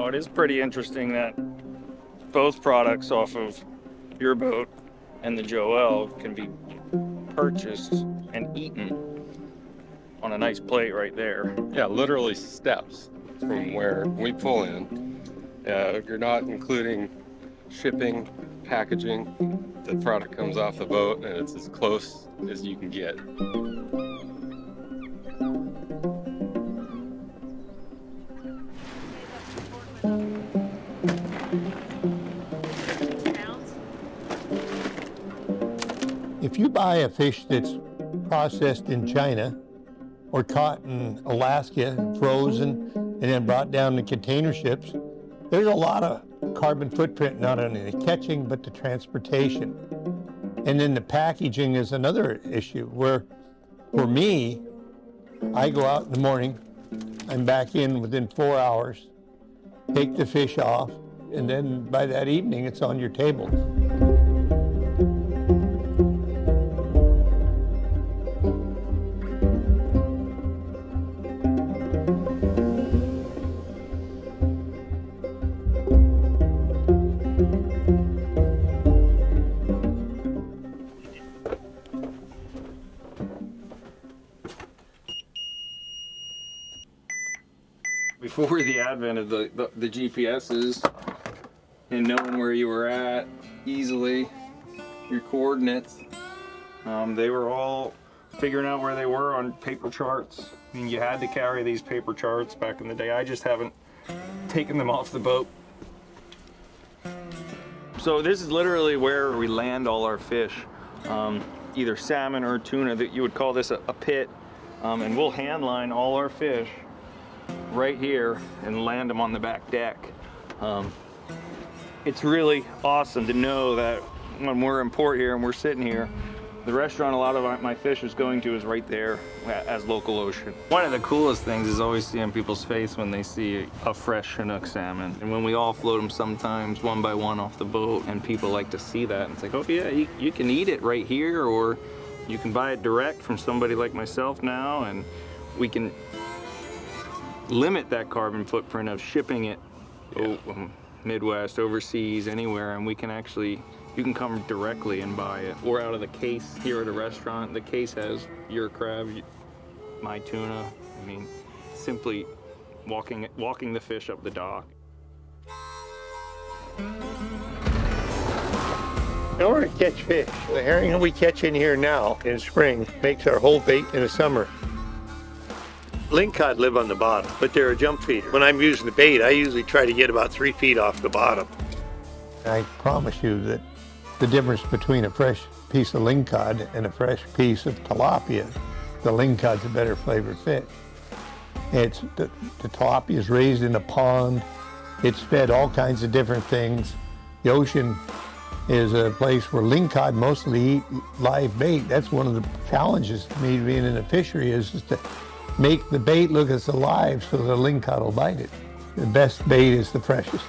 Now, it is pretty interesting that both products off of your boat and the Joel can be purchased and eaten on a nice plate right there. Yeah, literally steps from where we pull in. You're not including shipping, packaging. The product comes off the boat and it's as close as you can get. If you buy a fish that's processed in China or caught in Alaska, frozen, and then brought down in container ships, there's a lot of carbon footprint, not only the catching, but the transportation. And then the packaging is another issue where, for me, I go out in the morning, I'm back in within 4 hours, take the fish off, and then by that evening, it's on your table. Before the advent of the GPSs and knowing where you were at easily, your coordinates, they were all figuring out where they were on paper charts. I mean, you had to carry these paper charts back in the day. I just haven't taken them off the boat. So this is literally where we land all our fish, either salmon or tuna. That you would call this a pit, and we'll hand line all our fish right here and land them on the back deck. It's really awesome to know that when we're in port here and we're sitting here, the restaurant a lot of my fish is going to is right there as local ocean. One of the coolest things is always seeing people's face when they see a fresh Chinook salmon. And when we offload them sometimes one by one off the boat, and people like to see that, and it's like, oh yeah, you can eat it right here, or you can buy it direct from somebody like myself now, and we can limit that carbon footprint of shipping it Midwest, overseas, anywhere, and we can actually, you can come directly and buy it. Or out of the case here at a restaurant, the case has your crab, my tuna. I mean, simply walking the fish up the dock. In order to catch fish, the herring that we catch in here now in spring makes our whole bait in the summer. Lingcod live on the bottom, but they're a jump feeder. When I'm using the bait, I usually try to get about 3 feet off the bottom. I promise you that the difference between a fresh piece of lingcod and a fresh piece of tilapia, the lingcod's a better flavored fish. The tilapia is raised in a pond. It's fed all kinds of different things. The ocean is a place where lingcod mostly eat live bait. That's one of the challenges to me being in a fishery, is just to make the bait look as alive so the lingcod will bite it. The best bait is the freshest.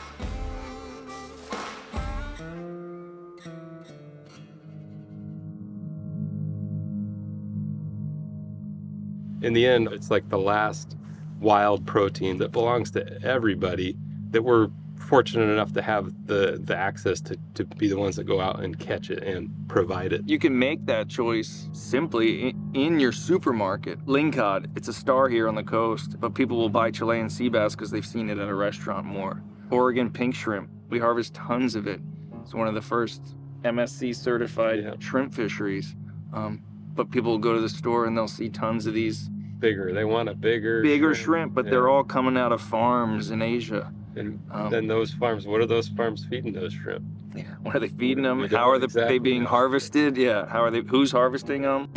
In the end, it's like the last wild protein that belongs to everybody, that we're fortunate enough to have the access to be the ones that go out and catch it and provide it. You can make that choice simply in your supermarket. Lingcod, it's a star here on the coast, but people will buy Chilean sea bass because they've seen it at a restaurant more. Oregon pink shrimp, we harvest tons of it. It's one of the first MSC certified shrimp fisheries. But people will go to the store and they'll see tons of these. Bigger, they want a bigger shrimp, but they're all coming out of farms in Asia. And then those farms, what are those farms feeding those shrimp? Yeah, what are they feeding them? How are they being harvested? Yeah, how are they? Who's harvesting them?